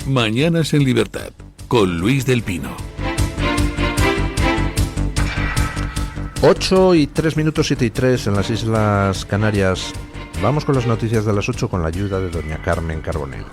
Mañanas en Libertad, con Luis del Pino. 8:03, 7:03 en las Islas Canarias. Vamos con las noticias de las 8 con la ayuda de doña Carmen Carbonell.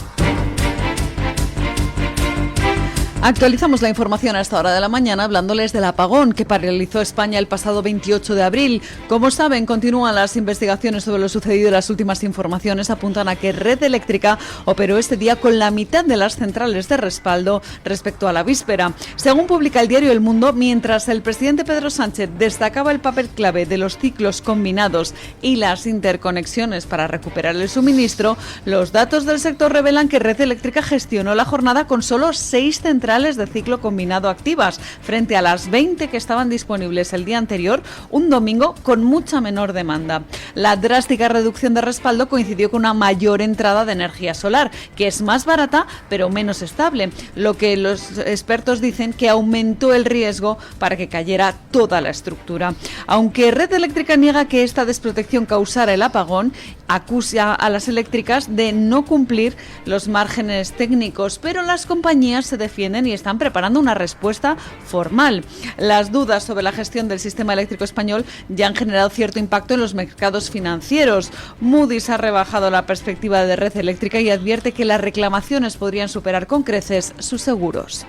Actualizamos la información a esta hora de la mañana hablándoles del apagón que paralizó España el pasado 28 de abril. Como saben, continúan las investigaciones sobre lo sucedido y las últimas informaciones apuntan a que Red Eléctrica operó este día con la mitad de las centrales de respaldo respecto a la víspera. Según publica el diario El Mundo, mientras el presidente Pedro Sánchez destacaba el papel clave de los ciclos combinados y las interconexiones para recuperar el suministro, los datos del sector revelan que Red Eléctrica gestionó la jornada con solo 6 centrales de ciclo combinado activas, frente a las 20 que estaban disponibles el día anterior, un domingo con mucha menor demanda. La drástica reducción de respaldo coincidió con una mayor entrada de energía solar, que es más barata pero menos estable, lo que los expertos dicen que aumentó el riesgo para que cayera toda la estructura. Aunque Red Eléctrica niega que esta desprotección causara el apagón, acusa a las eléctricas de no cumplir los márgenes técnicos, pero las compañías se defienden y están preparando una respuesta formal. Las dudas sobre la gestión del sistema eléctrico español ya han generado cierto impacto en los mercados financieros. Moody's ha rebajado la perspectiva de Red Eléctrica y advierte que las reclamaciones podrían superar con creces sus seguros.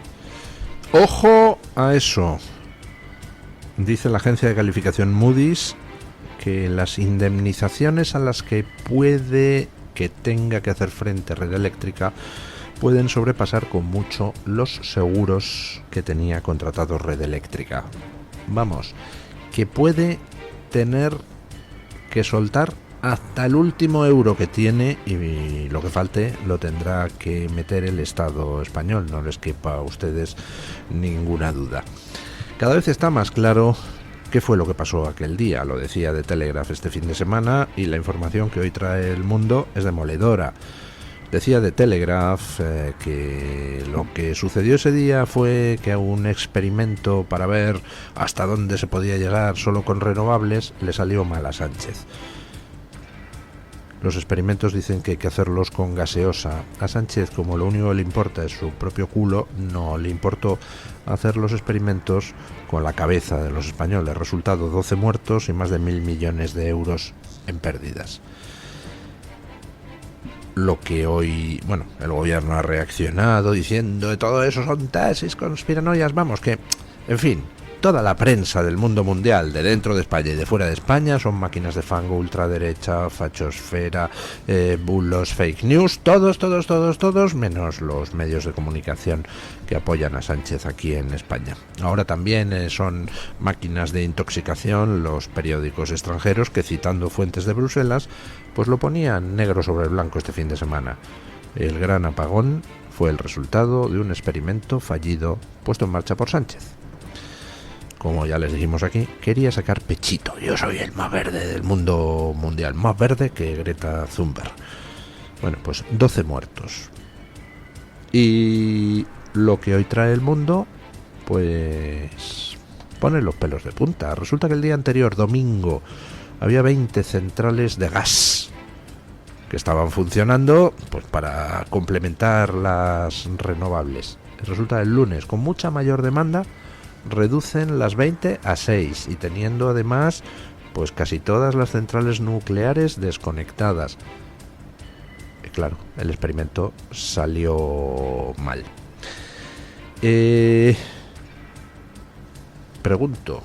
Ojo a eso. Dice la agencia de calificación Moody's que las indemnizaciones a las que puede que tenga que hacer frente Red Eléctrica pueden sobrepasar con mucho los seguros que tenía contratados Red Eléctrica. Vamos, que puede tener que soltar hasta el último euro que tiene y lo que falte lo tendrá que meter el Estado español, no les quepa a ustedes ninguna duda. Cada vez está más claro qué fue lo que pasó aquel día, lo decía The Telegraph este fin de semana y la información que hoy trae El Mundo es demoledora. Decía The Telegraph que lo que sucedió ese día fue que a un experimento para ver hasta dónde se podía llegar solo con renovables le salió mal a Sánchez. Los experimentos dicen que hay que hacerlos con gaseosa. A Sánchez, como lo único que le importa es su propio culo, no le importó hacer los experimentos con la cabeza de los españoles. Resultado, 12 muertos y más de 1.000 millones de euros en pérdidas. Lo que hoy, el gobierno ha reaccionado diciendo que todo eso son tesis conspiranoias, vamos, que, en fin, toda la prensa del mundo mundial, de dentro de España y de fuera de España, son máquinas de fango, ultraderecha, fachosfera, bulos, fake news, todos, menos los medios de comunicación que apoyan a Sánchez aquí en España. Ahora también son máquinas de intoxicación los periódicos extranjeros que, citando fuentes de Bruselas, pues lo ponían negro sobre blanco este fin de semana. El gran apagón fue el resultado de un experimento fallido puesto en marcha por Sánchez. Como ya les dijimos aquí, quería sacar pechito. Yo soy el más verde del mundo mundial, más verde que Greta Thunberg. Bueno, pues 12 muertos. Y lo que hoy trae El Mundo, pues pone los pelos de punta. Resulta que el día anterior, domingo, había 20 centrales de gas que estaban funcionando pues para complementar las renovables. Resulta el lunes, con mucha mayor demanda, reducen las 20 a 6 y teniendo además pues casi todas las centrales nucleares desconectadas. Y claro, el experimento salió mal. Pregunto,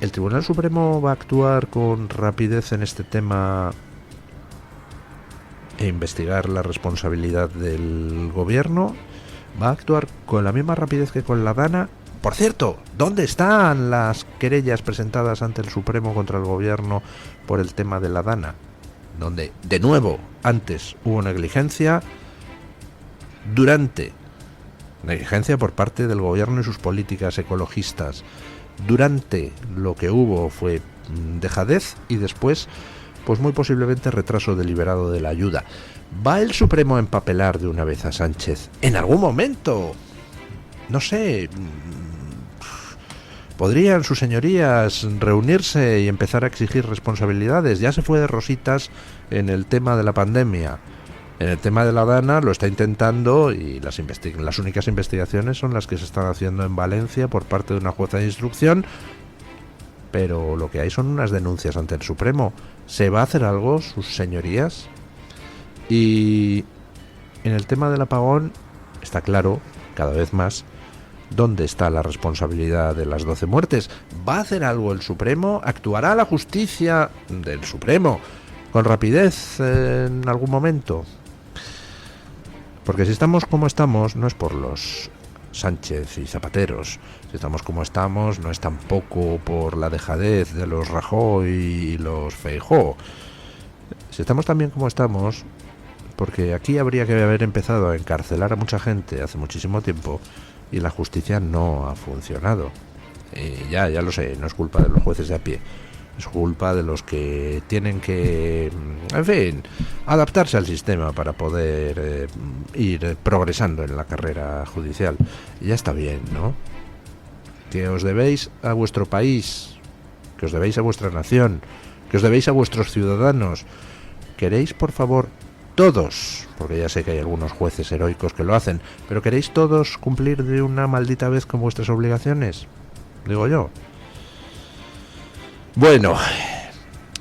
¿el Tribunal Supremo va a actuar con rapidez en este tema e investigar la responsabilidad del gobierno? ¿Va a actuar con la misma rapidez que con la DANA? Por cierto, ¿dónde están las querellas presentadas ante el Supremo contra el gobierno por el tema de la DANA? Donde, de nuevo, antes hubo negligencia, negligencia por parte del gobierno y sus políticas ecologistas. Durante lo que hubo fue dejadez y después, pues muy posiblemente retraso deliberado de la ayuda. ¿Va el Supremo a empapelar de una vez a Sánchez en algún momento? No sé. ¿Podrían sus señorías reunirse y empezar a exigir responsabilidades? Ya se fue de rositas en el tema de la pandemia. En el tema de la Dana lo está intentando y las únicas investigaciones son las que se están haciendo en Valencia por parte de una jueza de instrucción, pero lo que hay son unas denuncias ante el Supremo. ¿Se va a hacer algo, sus señorías? Y en el tema del apagón está claro, cada vez más, dónde está la responsabilidad de las 12 muertes. ¿Va a hacer algo el Supremo? ¿Actuará la justicia del Supremo con rapidez en algún momento? Porque si estamos como estamos, no es por los Sánchez y Zapateros. Si estamos como estamos, no es tampoco por la dejadez de los Rajoy y los Feijóo. Si estamos tan bien como estamos, porque aquí habría que haber empezado a encarcelar a mucha gente hace muchísimo tiempo y la justicia no ha funcionado. Ya lo sé, no es culpa de los jueces de a pie. Es culpa de los que tienen que, en fin, adaptarse al sistema para poder ir progresando en la carrera judicial. Y ya está bien, ¿no? Que os debéis a vuestro país, que os debéis a vuestra nación, que os debéis a vuestros ciudadanos. ¿Queréis, por favor, todos, porque ya sé que hay algunos jueces heroicos que lo hacen, pero queréis todos cumplir de una maldita vez con vuestras obligaciones? Digo yo. Bueno,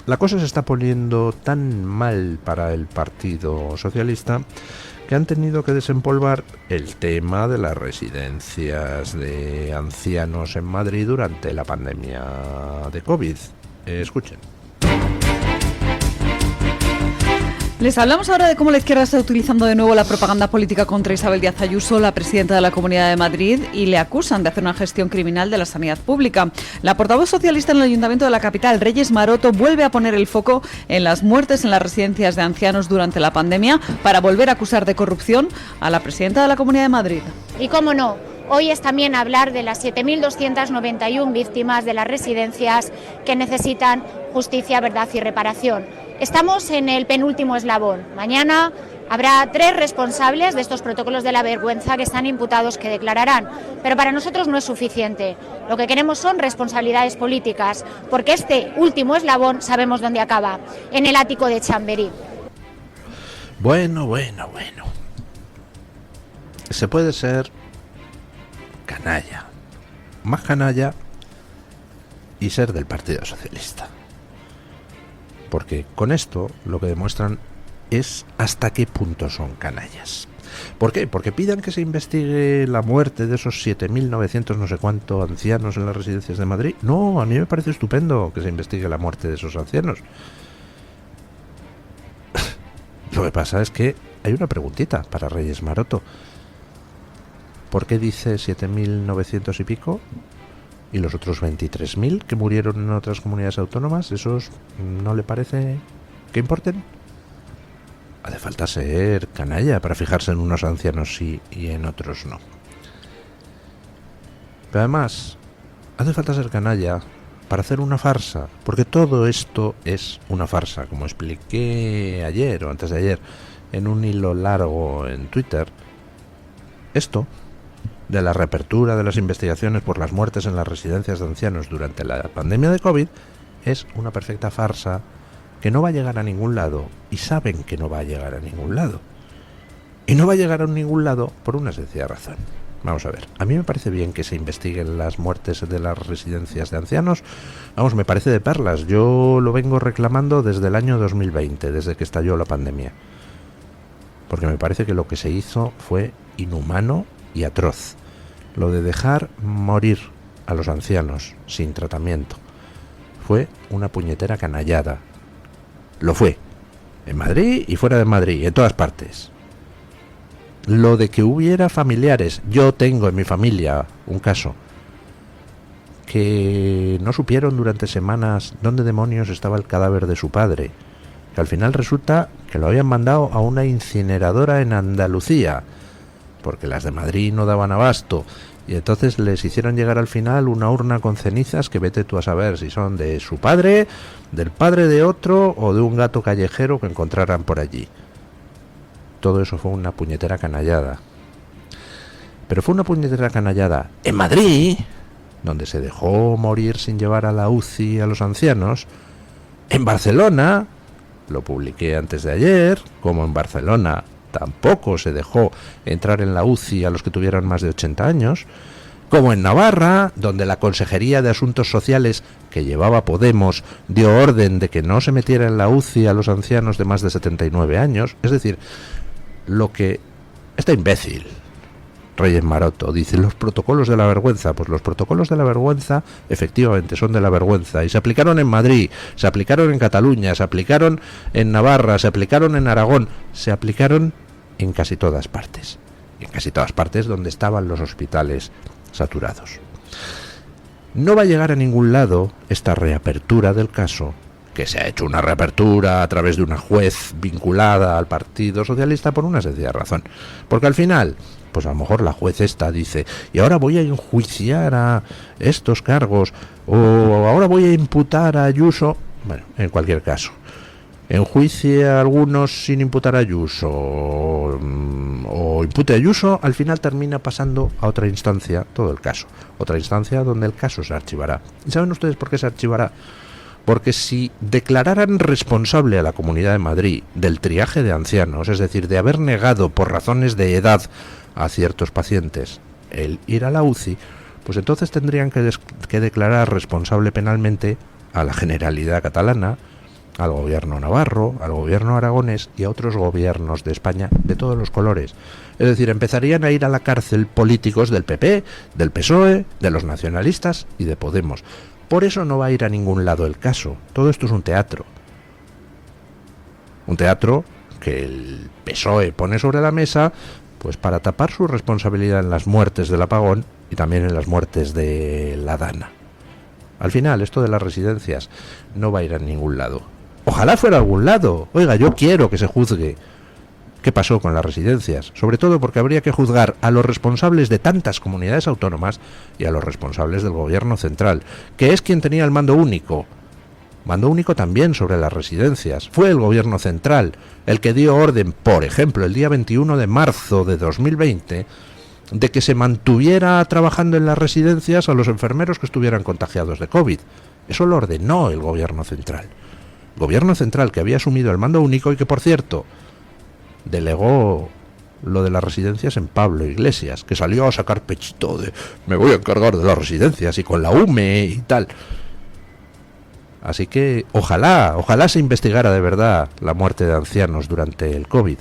la cosa se está poniendo tan mal para el Partido Socialista que han tenido que desempolvar el tema de las residencias de ancianos en Madrid durante la pandemia de COVID. Escuchen. Les hablamos ahora de cómo la izquierda está utilizando de nuevo la propaganda política contra Isabel Díaz Ayuso, la presidenta de la Comunidad de Madrid, y le acusan de hacer una gestión criminal de la sanidad pública. La portavoz socialista en el Ayuntamiento de la capital, Reyes Maroto, vuelve a poner el foco en las muertes en las residencias de ancianos durante la pandemia para volver a acusar de corrupción a la presidenta de la Comunidad de Madrid. Y cómo no, hoy es también hablar de las 7.291 víctimas de las residencias que necesitan justicia, verdad y reparación. Estamos en el penúltimo eslabón. Mañana habrá 3 responsables de estos protocolos de la vergüenza que están imputados que declararán, pero para nosotros no es suficiente. Lo que queremos son responsabilidades políticas, porque este último eslabón sabemos dónde acaba, en el ático de Chamberí. Bueno. Se puede ser canalla, más canalla, y ser del Partido Socialista. Porque con esto lo que demuestran es hasta qué punto son canallas. ¿Por qué? Porque pidan que se investigue la muerte de esos 7.900 no sé cuánto ancianos en las residencias de Madrid. No, a mí me parece estupendo que se investigue la muerte de esos ancianos. Lo que pasa es que hay una preguntita para Reyes Maroto. ¿Por qué dice 7.900 y pico? ¿Y los otros 23.000 que murieron en otras comunidades autónomas, esos no le parece que importen? Hace falta ser canalla para fijarse en unos ancianos sí y en otros no. Pero además, hace falta ser canalla para hacer una farsa, porque todo esto es una farsa, como expliqué ayer o antes de ayer en un hilo largo en Twitter. Esto de la reapertura de las investigaciones por las muertes en las residencias de ancianos durante la pandemia de COVID es una perfecta farsa que no va a llegar a ningún lado, y saben que no va a llegar a ningún lado. Y no va a llegar a ningún lado por una sencilla razón. Vamos a ver, a mí me parece bien que se investiguen las muertes de las residencias de ancianos. Vamos, me parece de perlas. Yo lo vengo reclamando desde el año 2020, desde que estalló la pandemia. Porque me parece que lo que se hizo fue inhumano y atroz. Lo de dejar morir a los ancianos sin tratamiento fue una puñetera canallada. Lo fue. En Madrid y fuera de Madrid, en todas partes. Lo de que hubiera familiares, yo tengo en mi familia un caso, que no supieron durante semanas dónde demonios estaba el cadáver de su padre, que al final resulta que lo habían mandado a una incineradora en Andalucía, porque las de Madrid no daban abasto, y entonces les hicieron llegar al final una urna con cenizas que vete tú a saber si son de su padre, del padre de otro o de un gato callejero que encontraran por allí. Todo eso fue una puñetera canallada. Pero fue una puñetera canallada en Madrid, donde se dejó morir sin llevar a la UCI a los ancianos. En Barcelona, lo publiqué antes de ayer, como en Barcelona tampoco se dejó entrar en la UCI a los que tuvieran más de 80 años, como en Navarra, donde la Consejería de Asuntos Sociales que llevaba Podemos dio orden de que no se metiera en la UCI a los ancianos de más de 79 años. Es decir, lo que este imbécil Reyes Maroto dice, los protocolos de la vergüenza, pues los protocolos de la vergüenza efectivamente son de la vergüenza y se aplicaron en Madrid, se aplicaron en Cataluña, se aplicaron en Navarra, se aplicaron en Aragón, se aplicaron en casi todas partes, donde estaban los hospitales saturados. No va a llegar a ningún lado esta reapertura del caso, que se ha hecho una reapertura a través de una juez vinculada al Partido Socialista por una sencilla razón, porque al final, pues a lo mejor la juez esta dice, y ahora voy a enjuiciar a estos cargos, o ahora voy a imputar a Ayuso. Bueno, en cualquier caso, enjuicie a algunos sin imputar a Ayuso, o impute a Ayuso, al final termina pasando a otra instancia todo el caso, otra instancia donde el caso se archivará. ¿Y saben ustedes por qué se archivará? Porque si declararan responsable a la Comunidad de Madrid del triaje de ancianos, es decir, de haber negado por razones de edad a ciertos pacientes el ir a la UCI, pues entonces tendrían que declarar responsable penalmente a la Generalidad catalana, al gobierno navarro, al gobierno aragonés y a otros gobiernos de España de todos los colores. Es decir, empezarían a ir a la cárcel políticos del PP, del PSOE, de los nacionalistas y de Podemos. Por eso no va a ir a ningún lado el caso. Todo esto es un teatro. Un teatro que el PSOE pone sobre la mesa, pues para tapar su responsabilidad en las muertes del apagón y también en las muertes de la Dana. Al final, esto de las residencias no va a ir a ningún lado. Ojalá fuera a algún lado. Oiga, yo quiero que se juzgue qué pasó con las residencias, sobre todo porque habría que juzgar a los responsables de tantas comunidades autónomas y a los responsables del gobierno central, que es quien tenía el mando único también sobre las residencias. Fue el gobierno central el que dio orden, por ejemplo, el día 21 de marzo de 2020, de que se mantuviera trabajando en las residencias a los enfermeros que estuvieran contagiados de COVID. Eso lo ordenó el gobierno central. Gobierno central que había asumido el mando único y que, por cierto, delegó lo de las residencias en Pablo Iglesias, que salió a sacar pechito de me voy a encargar de las residencias y con la UME y tal. Así que ojalá se investigara de verdad la muerte de ancianos durante el COVID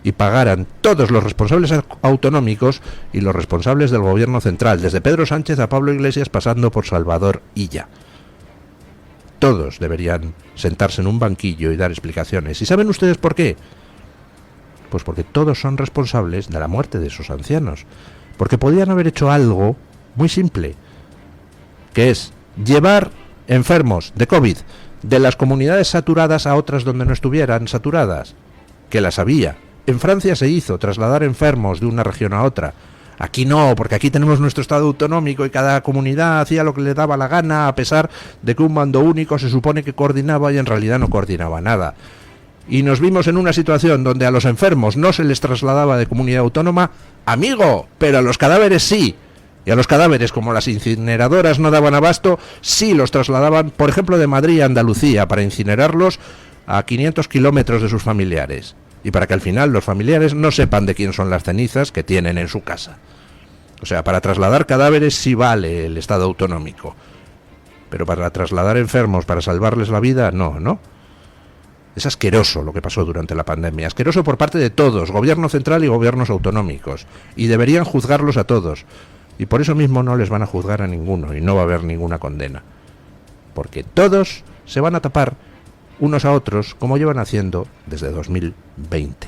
y pagaran todos los responsables autonómicos y los responsables del gobierno central, desde Pedro Sánchez a Pablo Iglesias pasando por Salvador Illa. Todos deberían sentarse en un banquillo y dar explicaciones. ¿Y saben ustedes por qué? Pues porque todos son responsables de la muerte de esos ancianos. Porque podían haber hecho algo muy simple, que es llevar enfermos de COVID de las comunidades saturadas a otras donde no estuvieran saturadas, que las había. En Francia se hizo trasladar enfermos de una región a otra. Aquí no, porque aquí tenemos nuestro Estado autonómico y cada comunidad hacía lo que le daba la gana, a pesar de que un mando único se supone que coordinaba y en realidad no coordinaba nada. Y nos vimos en una situación donde a los enfermos no se les trasladaba de comunidad autónoma, amigo, pero a los cadáveres sí. Y a los cadáveres, como las incineradoras no daban abasto, sí los trasladaban, por ejemplo, de Madrid a Andalucía, para incinerarlos a 500 kilómetros de sus familiares. Y para que al final los familiares no sepan de quién son las cenizas que tienen en su casa. O sea, para trasladar cadáveres sí vale el Estado autonómico. Pero para trasladar enfermos, para salvarles la vida, no. Es asqueroso lo que pasó durante la pandemia. Asqueroso por parte de todos, gobierno central y gobiernos autonómicos. Y deberían juzgarlos a todos. Y por eso mismo no les van a juzgar a ninguno y no va a haber ninguna condena. Porque todos se van a tapar unos a otros, como llevan haciendo desde 2020.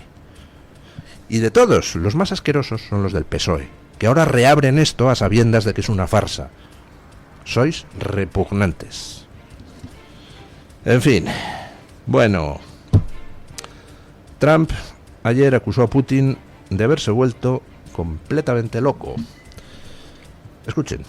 Y de todos, los más asquerosos son los del PSOE, que ahora reabren esto a sabiendas de que es una farsa. Sois repugnantes. En fin, bueno, Trump ayer acusó a Putin de haberse vuelto completamente loco. Escuchen.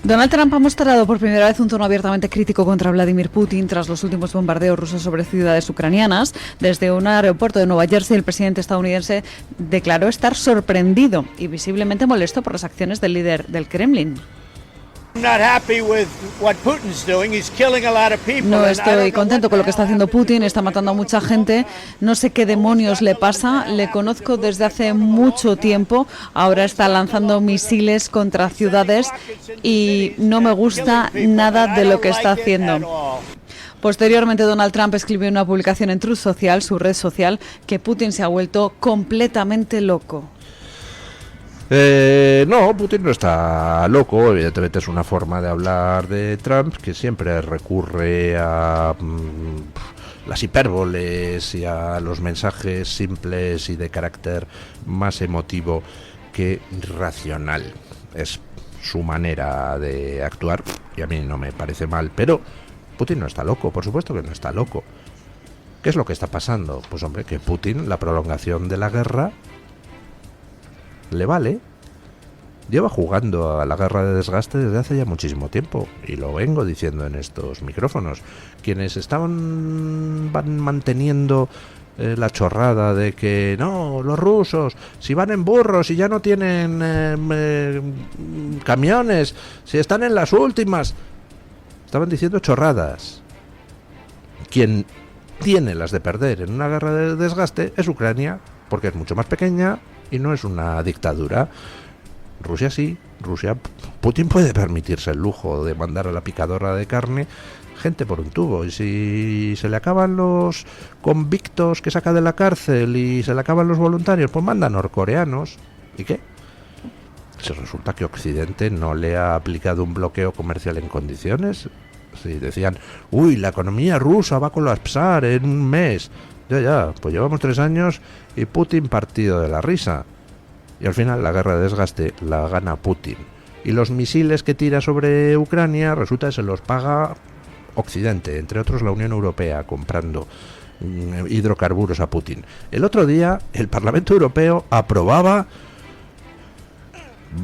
Donald Trump ha mostrado por primera vez un tono abiertamente crítico contra Vladimir Putin tras los últimos bombardeos rusos sobre ciudades ucranianas. Desde un aeropuerto de Nueva Jersey, el presidente estadounidense declaró estar sorprendido y visiblemente molesto por las acciones del líder del Kremlin. No estoy contento con lo que está haciendo Putin, está matando a mucha gente, no sé qué demonios le pasa, le conozco desde hace mucho tiempo, ahora está lanzando misiles contra ciudades y no me gusta nada de lo que está haciendo. Posteriormente, Donald Trump escribió en una publicación en Truth Social, su red social, que Putin se ha vuelto completamente loco. No, Putin no está loco, evidentemente es una forma de hablar de Trump que siempre recurre a las hipérboles y a los mensajes simples y de carácter más emotivo que racional. Es su manera de actuar y a mí no me parece mal, pero Putin no está loco, por supuesto que no está loco. ¿Qué es lo que está pasando? Pues hombre, que Putin, la prolongación de la guerra le vale. Lleva jugando a la guerra de desgaste desde hace ya muchísimo tiempo y lo vengo diciendo en estos micrófonos. Quienes van manteniendo la chorrada de que no, los rusos, si van en burros y ya no tienen camiones, si están en las últimas, estaban diciendo chorradas. Quien tiene las de perder en una guerra de desgaste es Ucrania, porque es mucho más pequeña y no es una dictadura. Rusia sí, Putin puede permitirse el lujo de mandar a la picadora de carne gente por un tubo, y si se le acaban los convictos que saca de la cárcel y se le acaban los voluntarios, pues manda norcoreanos. ¿Y qué? Si resulta que Occidente no le ha aplicado un bloqueo comercial en condiciones. Si decían, uy, la economía rusa va a colapsar en un mes. Ya, pues llevamos 3 años y Putin partido de la risa. Y al final la guerra de desgaste la gana Putin. Y los misiles que tira sobre Ucrania resulta que se los paga Occidente, entre otros la Unión Europea, comprando hidrocarburos a Putin. El otro día el Parlamento Europeo aprobaba: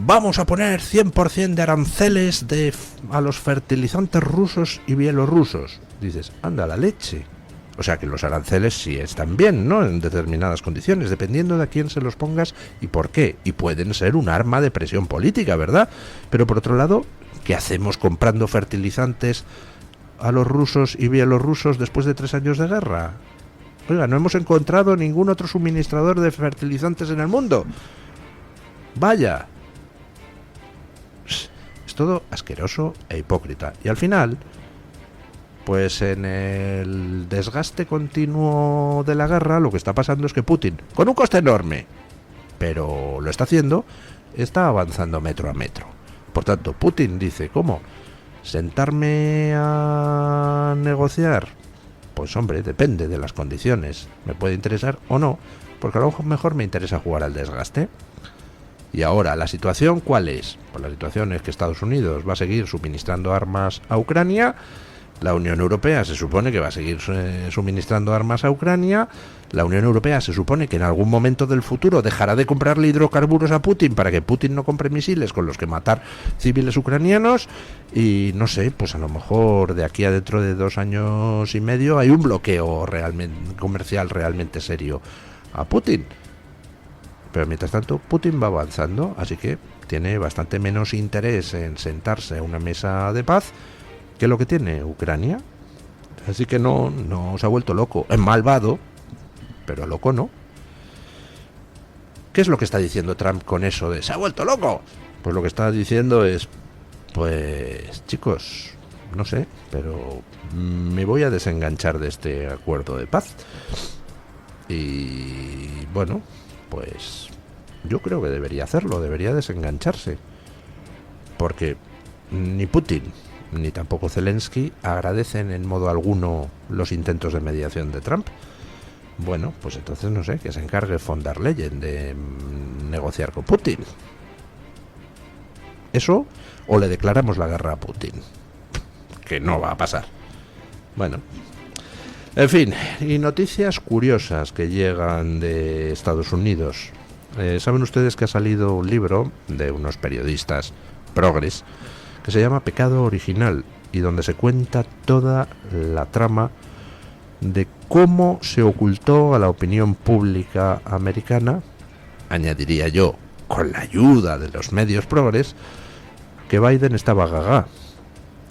vamos a poner 100% de aranceles a los fertilizantes rusos y bielorrusos. Dices, anda la leche. O sea que los aranceles sí están bien, ¿no? En determinadas condiciones, dependiendo de a quién se los pongas y por qué. Y pueden ser un arma de presión política, ¿verdad? Pero por otro lado, ¿qué hacemos comprando fertilizantes a los rusos y bielorrusos después de 3 años de guerra? Oiga, no hemos encontrado ningún otro suministrador de fertilizantes en el mundo. Vaya. Es todo asqueroso e hipócrita. Y al final, pues en el desgaste continuo de la guerra, lo que está pasando es que Putin, con un coste enorme, pero lo está haciendo, está avanzando metro a metro. Por tanto, Putin dice, ¿cómo? ¿Sentarme a negociar? Pues hombre, depende de las condiciones. Me puede interesar o no, porque a lo mejor me interesa jugar al desgaste. Y ahora, ¿la situación cuál es? Pues la situación es que Estados Unidos va a seguir suministrando armas a Ucrania. La Unión Europea se supone que va a seguir suministrando armas a Ucrania. La Unión Europea se supone que en algún momento del futuro dejará de comprarle hidrocarburos a Putin para que Putin no compre misiles con los que matar civiles ucranianos. Y no sé, pues a lo mejor de aquí a dentro de 2 años y medio hay un bloqueo comercial realmente serio a Putin. Pero mientras tanto Putin va avanzando, así que tiene bastante menos interés en sentarse a una mesa de paz que lo que tiene Ucrania. Así que no se ha vuelto loco. Es malvado, pero loco no. ¿Qué es lo que está diciendo Trump con eso de se ha vuelto loco? Pues lo que está diciendo es, pues chicos, no sé, pero me voy a desenganchar de este acuerdo de paz. Y bueno, pues yo creo que debería hacerlo, debería desengancharse. Porque ni Putin ni tampoco Zelensky agradecen en modo alguno los intentos de mediación de Trump. Bueno, pues entonces no sé, que se encargue von der Leyen de negociar con Putin. Eso, o le declaramos la guerra a Putin, que no va a pasar. Bueno, en fin, y noticias curiosas que llegan de Estados Unidos. Saben ustedes que ha salido un libro de unos periodistas progres que se llama Pecado Original, y donde se cuenta toda la trama de cómo se ocultó a la opinión pública americana, añadiría yo, con la ayuda de los medios progres, que Biden estaba gaga.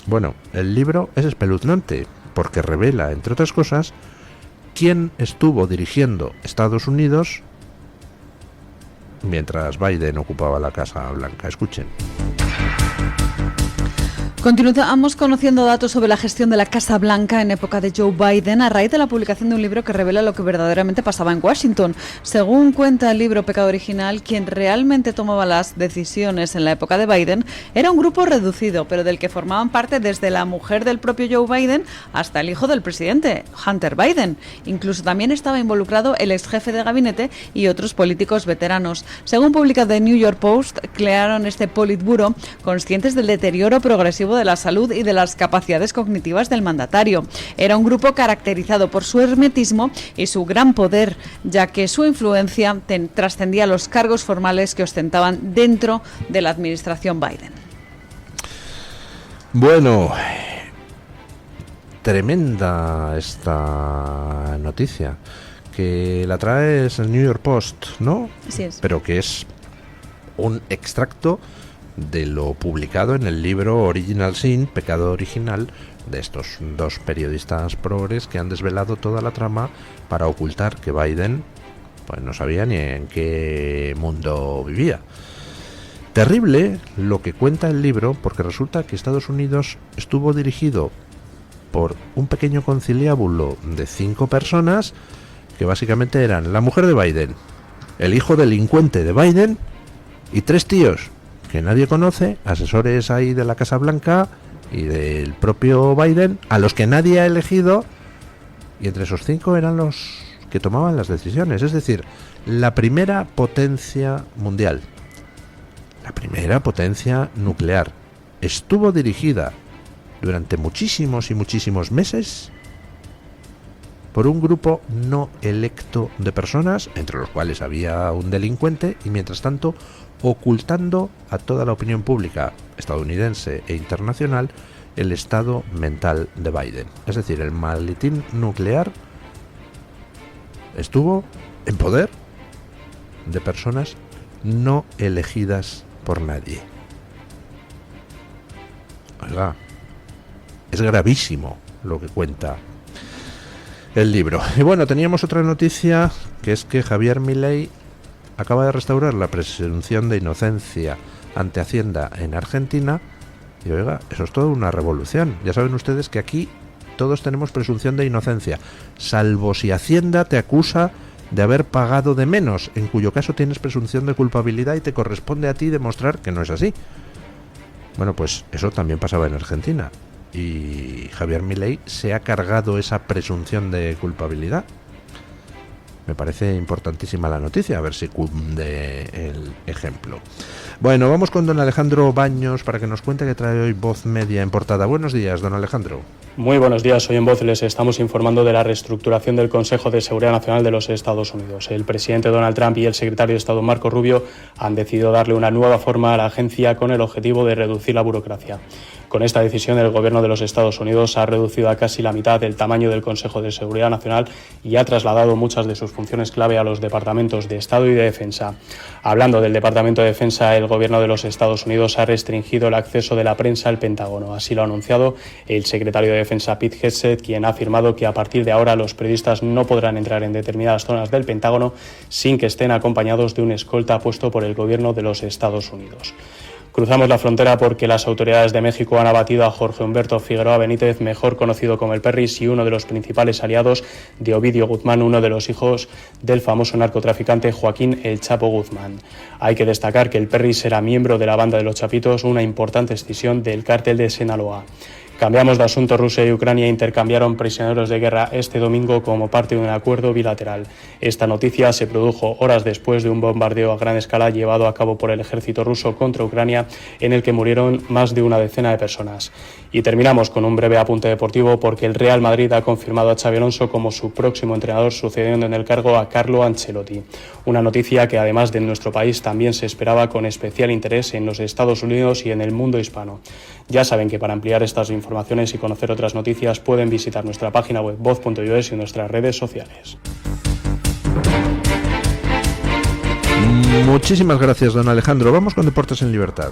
Bueno, el libro es espeluznante porque revela, entre otras cosas, quién estuvo dirigiendo Estados Unidos mientras Biden ocupaba la Casa Blanca. Escuchen. Continuamos conociendo datos sobre la gestión de la Casa Blanca en época de Joe Biden a raíz de la publicación de un libro que revela lo que verdaderamente pasaba en Washington. Según cuenta el libro Pecado Original, quien realmente tomaba las decisiones en la época de Biden era un grupo reducido, pero del que formaban parte desde la mujer del propio Joe Biden hasta el hijo del presidente, Hunter Biden. Incluso también estaba involucrado el ex jefe de gabinete y otros políticos veteranos. Según publica The New York Post, crearon este Politburo conscientes del deterioro progresivo de la salud y de las capacidades cognitivas del mandatario. Era un grupo caracterizado por su hermetismo y su gran poder, ya que su influencia trascendía los cargos formales que ostentaban dentro de la administración Biden. Bueno, tremenda esta noticia, que la trae el New York Post, ¿no? Así es. Pero que es un extracto de lo publicado en el libro Original Sin, Pecado Original, de estos dos periodistas progres que han desvelado toda la trama para ocultar que Biden pues no sabía ni en qué mundo vivía. Terrible lo que cuenta el libro, porque resulta que Estados Unidos estuvo dirigido por un pequeño conciliábulo de 5 personas que básicamente eran la mujer de Biden, el hijo delincuente de Biden y 3 tíos que nadie conoce, asesores ahí de la Casa Blanca y del propio Biden, a los que nadie ha elegido, y entre esos 5 eran los que tomaban las decisiones. Es decir, la primera potencia mundial, la primera potencia nuclear, estuvo dirigida durante muchísimos y muchísimos meses por un grupo no electo de personas, entre los cuales había un delincuente, y mientras tanto ocultando a toda la opinión pública estadounidense e internacional el estado mental de Biden. Es decir, el maletín nuclear estuvo en poder de personas no elegidas por nadie. Oiga, es gravísimo lo que cuenta el libro. Y bueno, teníamos otra noticia, que es que Javier Milei acaba de restaurar la presunción de inocencia ante Hacienda en Argentina. Y oiga, eso es toda una revolución. Ya saben ustedes que aquí todos tenemos presunción de inocencia, salvo si Hacienda te acusa de haber pagado de menos, en cuyo caso tienes presunción de culpabilidad y te corresponde a ti demostrar que no es así. Bueno, pues eso también pasaba en Argentina, y Javier Milei se ha cargado esa presunción de culpabilidad. Me parece importantísima la noticia, a ver si cunde el ejemplo. Bueno, vamos con don Alejandro Baños para que nos cuente que trae hoy Voz Media en portada. Buenos días, don Alejandro. Muy buenos días, hoy en Voz les estamos informando de la reestructuración del Consejo de Seguridad Nacional de los Estados Unidos. El presidente Donald Trump y el secretario de Estado Marco Rubio han decidido darle una nueva forma a la agencia con el objetivo de reducir la burocracia. Con esta decisión, el gobierno de los Estados Unidos ha reducido a casi la mitad el tamaño del Consejo de Seguridad Nacional y ha trasladado muchas de sus funciones clave a los departamentos de Estado y de Defensa. Hablando del Departamento de Defensa, el gobierno de los Estados Unidos ha restringido el acceso de la prensa al Pentágono. Así lo ha anunciado el secretario de Defensa, Pete Hegseth, quien ha afirmado que a partir de ahora los periodistas no podrán entrar en determinadas zonas del Pentágono sin que estén acompañados de un escolta puesto por el gobierno de los Estados Unidos. Cruzamos la frontera porque las autoridades de México han abatido a Jorge Humberto Figueroa Benítez, mejor conocido como el Perris, y uno de los principales aliados de Ovidio Guzmán, uno de los hijos del famoso narcotraficante Joaquín El Chapo Guzmán. Hay que destacar que el Perris era miembro de la banda de los Chapitos, una importante escisión del cártel de Sinaloa. Cambiamos de asunto. Rusia y Ucrania intercambiaron prisioneros de guerra este domingo como parte de un acuerdo bilateral. Esta noticia se produjo horas después de un bombardeo a gran escala llevado a cabo por el ejército ruso contra Ucrania, en el que murieron más de una decena de personas. Y terminamos con un breve apunte deportivo porque el Real Madrid ha confirmado a Xabi Alonso como su próximo entrenador, sucediendo en el cargo a Carlo Ancelotti. Una noticia que además de en nuestro país también se esperaba con especial interés en los Estados Unidos y en el mundo hispano. Ya saben que para ampliar estas informaciones y conocer otras noticias pueden visitar nuestra página web voz.es y nuestras redes sociales. Muchísimas gracias, don Alejandro. Vamos con Deportes en Libertad.